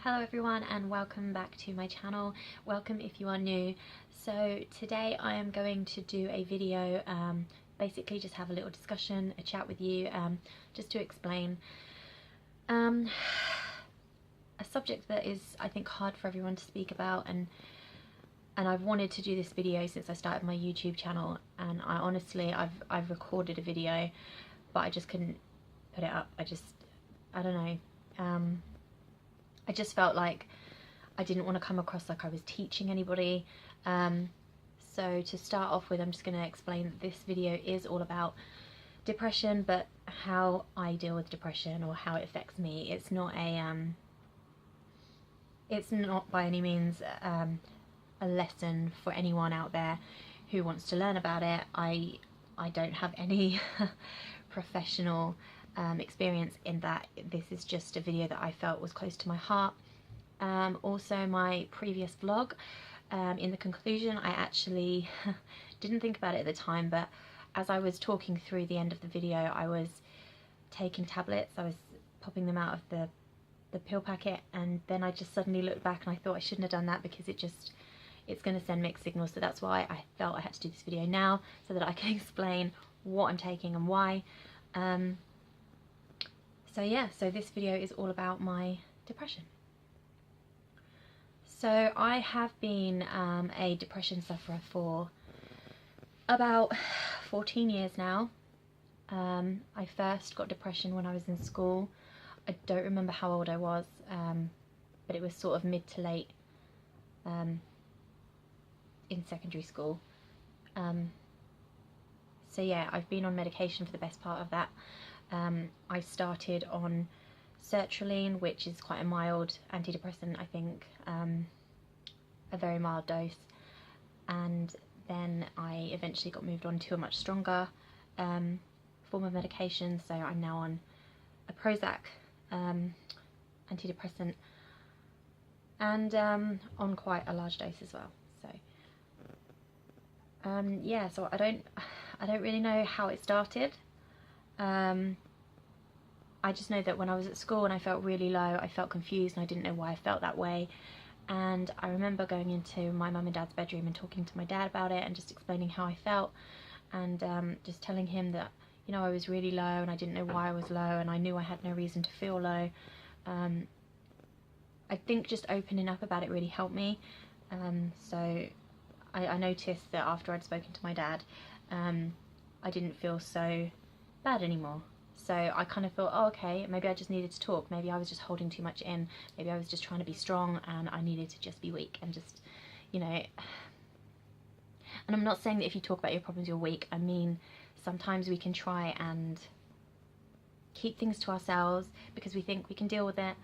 Hello everyone and welcome back to my channel. Welcome if you are new. So today I am going to do a video, basically just have a little discussion, a chat with you, just to explain a subject that is, I think, hard for everyone to speak about, and I've wanted to do this video since I started my YouTube channel, and I've recorded a video but I just couldn't put it up. I don't know. I just felt like I didn't want to come across like I was teaching anybody. So to start off with, I'm just going to explain that this video is all about depression, but how I deal with depression or how it affects me. It's not by any means a lesson for anyone out there who wants to learn about it. I don't have any professional experience in that. This is just a video that I felt was close to my heart. Also, my previous vlog, in the conclusion, I actually didn't think about it at the time, but as I was talking through the end of the video, I was taking tablets. I was popping them out of the pill packet, and then I just suddenly looked back and I thought I shouldn't have done that because it's going to send mixed signals. So that's why I felt I had to do this video now, so that I can explain what I'm taking and why. So yeah, so this video is all about my depression. So I have been a depression sufferer for about 14 years now. I first got depression when I was in school. I don't remember how old I was, but it was sort of mid to late in secondary school. So yeah, I've been on medication for the best part of that. I started on sertraline, which is quite a mild antidepressant, I think, a very mild dose, and then I eventually got moved on to a much stronger form of medication. So I'm now on a Prozac antidepressant, and on quite a large dose as well. So yeah, so I don't really know how it started. I just know that when I was at school and I felt really low, I felt confused and I didn't know why I felt that way. And I remember going into my mum and dad's bedroom and talking to my dad about it and just explaining how I felt, and just telling him that, you know, I was really low and I didn't know why I was low, and I knew I had no reason to feel low. I think just opening up about it really helped me. So I noticed that after I'd spoken to my dad, I didn't feel so bad anymore. So I kind of thought, oh, okay, maybe I just needed to talk. Maybe I was just holding too much in. Maybe I was just trying to be strong and I needed to just be weak and just, you know. And I'm not saying that if you talk about your problems you're weak. I mean, sometimes we can try and keep things to ourselves because we think we can deal with it.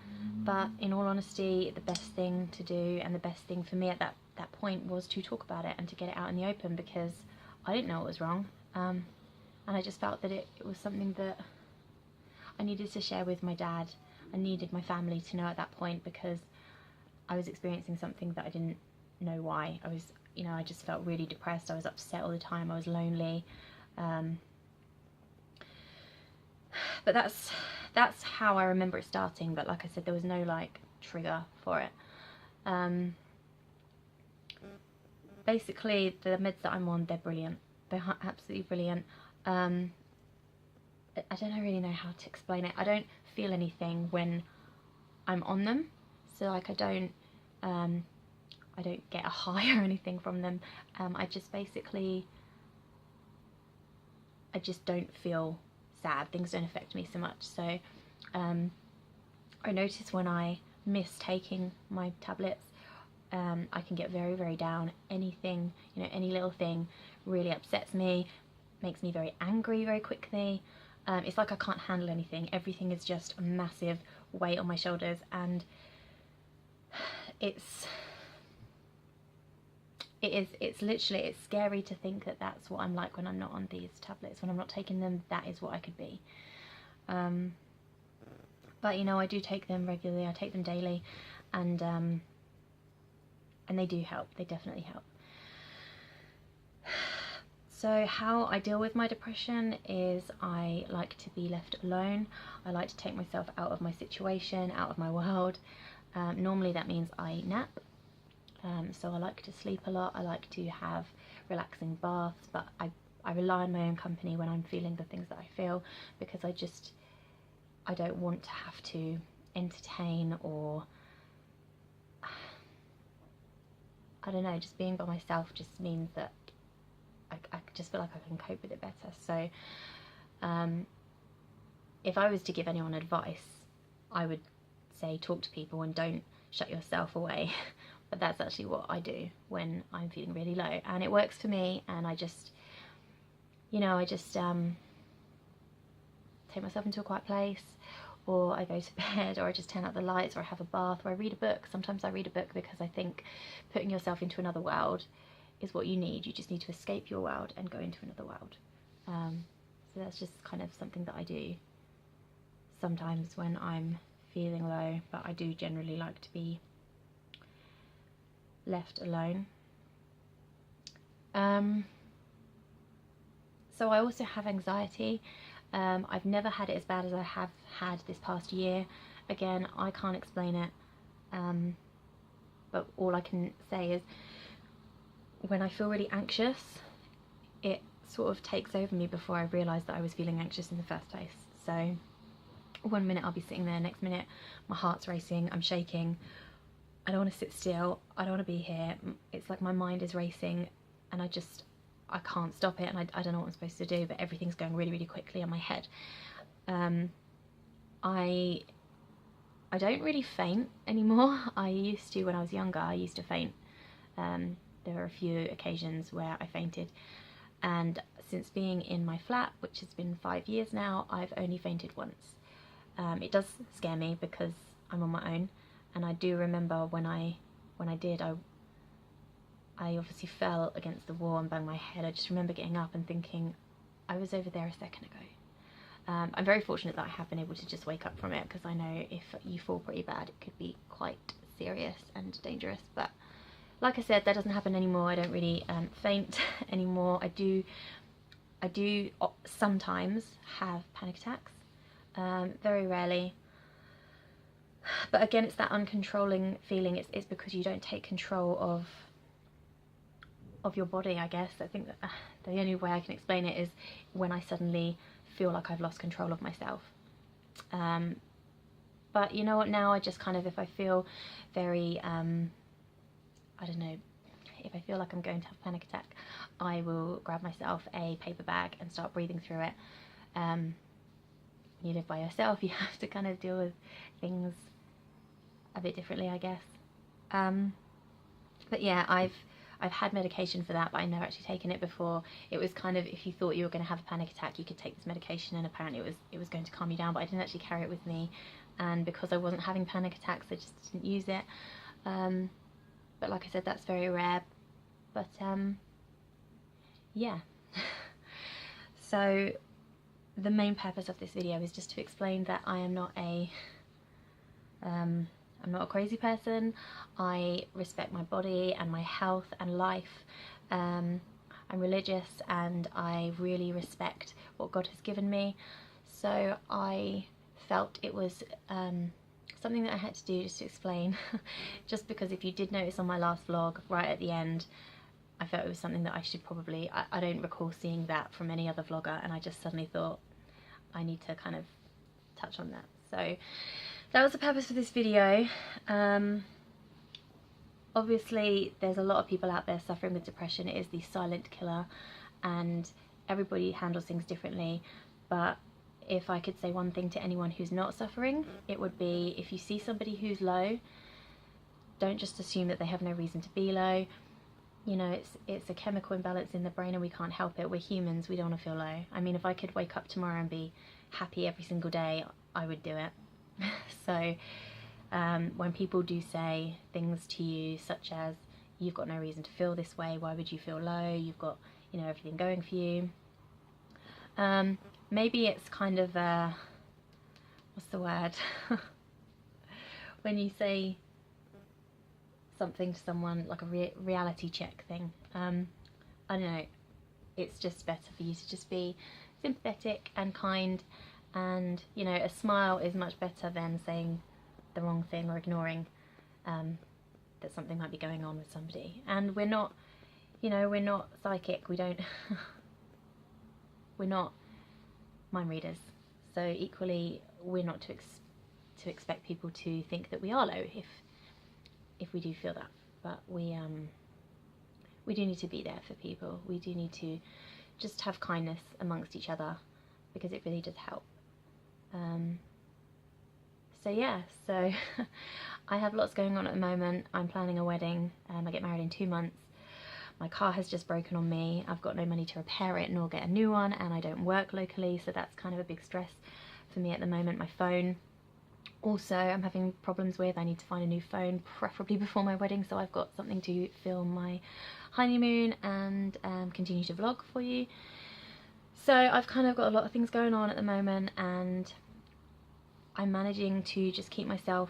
But in all honesty, the best thing to do, and the best thing for me at that point, was to talk about it and to get it out in the open, because I didn't know what was wrong. And I just felt that it was something that I needed to share with my dad. I needed my family to know at that point, because I was experiencing something that I didn't know why. I was, you know, I just felt really depressed. I was upset all the time. I was lonely. But that's how I remember it starting. But like I said, there was no like trigger for it. Basically, the meds that I'm on, they're brilliant. They're absolutely brilliant. I don't really know how to explain it. I don't feel anything when I'm on them. So like I don't get a high or anything from them. I just don't feel sad. Things don't affect me so much. So I notice when I miss taking my tablets, I can get very, very down. Anything, you know, any little thing really upsets me, makes me very angry very quickly. It's like I can't handle anything. Everything is just a massive weight on my shoulders, and it's literally, it's scary to think that that's what I'm like when I'm not on these tablets. When I'm not taking them, that is what I could be. But you know, I do take them regularly. I take them daily, and they do help. They definitely help. So how I deal with my depression is I like to be left alone. I like to take myself out of my situation, out of my world. Normally that means I nap, so I like to sleep a lot. I like to have relaxing baths, but I rely on my own company when I'm feeling the things that I feel, because I don't want to have to entertain, or I don't know, just being by myself just means that I just feel like I can cope with it better. So if I was to give anyone advice, I would say talk to people and don't shut yourself away. But that's actually what I do when I'm feeling really low, and it works for me. And I just, you know, I just take myself into a quiet place, or I go to bed, or I just turn out the lights, or I have a bath, or I read a book. Sometimes I read a book because I think putting yourself into another world is what you need. You just need to escape your world and go into another world. So that's just kind of something that I do sometimes when I'm feeling low, but I do generally like to be left alone. So I also have anxiety. I've never had it as bad as I have had this past year. Again, I can't explain it, but all I can say is when I feel really anxious, it sort of takes over me before I realise that I was feeling anxious in the first place. So one minute I'll be sitting there, next minute my heart's racing, I'm shaking, I don't want to sit still, I don't want to be here. It's like my mind is racing and I can't stop it, and I don't know what I'm supposed to do, but everything's going really, really quickly in my head. I don't really faint anymore. I used to when I was younger. I used to faint. There were a few occasions where I fainted, and since being in my flat, which has been 5 years now, I've only fainted once. It does scare me because I'm on my own, and I do remember when I did, I obviously fell against the wall and banged my head. I just remember getting up and thinking, I was over there a second ago. I'm very fortunate that I have been able to just wake up from it, because I know if you fall pretty bad, it could be quite serious and dangerous. But like I said, that doesn't happen anymore. I don't really faint anymore. I do sometimes have panic attacks, very rarely. But again, it's that uncontrolling feeling. It's because you don't take control of your body, I guess. I think that the only way I can explain it is when I suddenly feel like I've lost control of myself. But you know what, now I just kind of, if I feel very, I don't know, if I feel like I'm going to have a panic attack, I will grab myself a paper bag and start breathing through it. When you live by yourself, you have to kind of deal with things a bit differently, I guess. But yeah, I've had medication for that, but I've never actually taken it before. It was kind of, if you thought you were going to have a panic attack, you could take this medication, and apparently it was going to calm you down, but I didn't actually carry it with me, and because I wasn't having panic attacks, I just didn't use it. But like I said, that's very rare. But yeah. So the main purpose of this video is just to explain that I am not I'm not a crazy person. I respect my body and my health and life. I'm religious, and I really respect what God has given me. So I felt it was something that I had to do, just to explain. Just because if you did notice on my last vlog, right at the end, I felt it was something that I should probably, I don't recall seeing that from any other vlogger, and I just suddenly thought I need to kind of touch on that. So that was the purpose of this video. Obviously there's a lot of people out there suffering with depression. It is the silent killer, and everybody handles things differently. But if I could say one thing to anyone who's not suffering, it would be, if you see somebody who's low, don't just assume that they have no reason to be low. You know, it's a chemical imbalance in the brain, and we can't help it. We're humans, we don't want to feel low. I mean, if I could wake up tomorrow and be happy every single day, I would do it. So when people do say things to you such as, you've got no reason to feel this way, why would you feel low, you've got, you know, everything going for you, maybe it's kind of what's the word when you say something to someone, like a reality check thing. I don't know, it's just better for you to just be sympathetic and kind, and you know, a smile is much better than saying the wrong thing or ignoring. that something might be going on with somebody. And we're not, you know, we're not psychic, we don't we're not mind readers, so equally we're not to expect people to think that we are low if we do feel that. But we do need to be there for people. We do need to just have kindness amongst each other, because it really does help. So yeah, so I have lots going on at the moment. I'm planning a wedding. I get married in 2 months. My car has just broken on me. I've got no money to repair it nor get a new one, and I don't work locally, so that's kind of a big stress for me at the moment. My phone also I'm having problems with. I need to find a new phone, preferably before my wedding, so I've got something to film my honeymoon and continue to vlog for you. So I've kind of got a lot of things going on at the moment, and I'm managing to just keep myself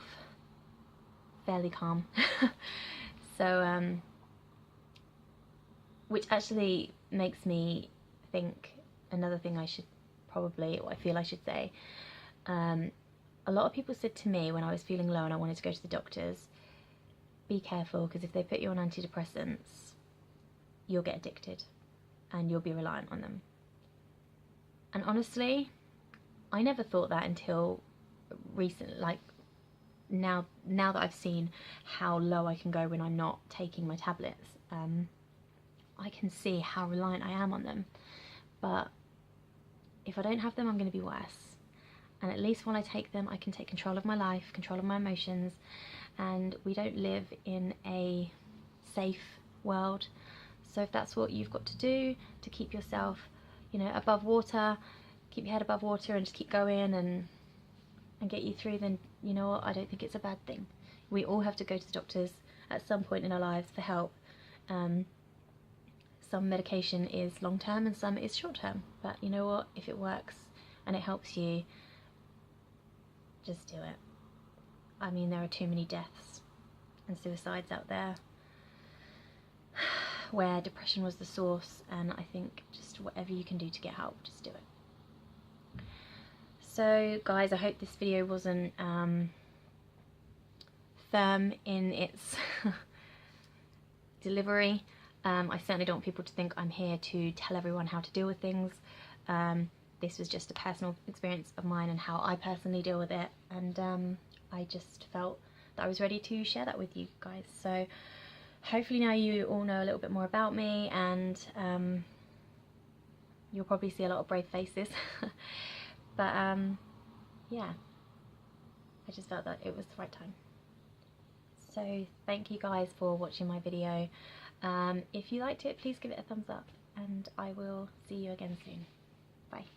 fairly calm. So which actually makes me think another thing I should probably, or I feel I should say, a lot of people said to me when I was feeling low and I wanted to go to the doctors, be careful, because if they put you on antidepressants, you'll get addicted and you'll be reliant on them. And honestly, I never thought that until recent, like now that I've seen how low I can go when I'm not taking my tablets. I can see how reliant I am on them, but if I don't have them, I'm going to be worse. And at least when I take them, I can take control of my life, control of my emotions, and we don't live in a safe world. So if that's what you've got to do to keep yourself, you know, above water, keep your head above water and just keep going and get you through, then you know what, I don't think it's a bad thing. We all have to go to the doctors at some point in our lives for help. Some medication is long term and some is short term, but you know what, if it works and it helps you, just do it. I mean, there are too many deaths and suicides out there where depression was the source, and I think just whatever you can do to get help, just do it. So guys, I hope this video wasn't firm in its delivery. I certainly don't want people to think I'm here to tell everyone how to deal with things. This was just a personal experience of mine and how I personally deal with it, and I just felt that I was ready to share that with you guys. So hopefully now you all know a little bit more about me, and you'll probably see a lot of brave faces. But yeah, I just felt that it was the right time. So thank you guys for watching my video. If you liked it, please give it a thumbs up, and I will see you again soon. Bye.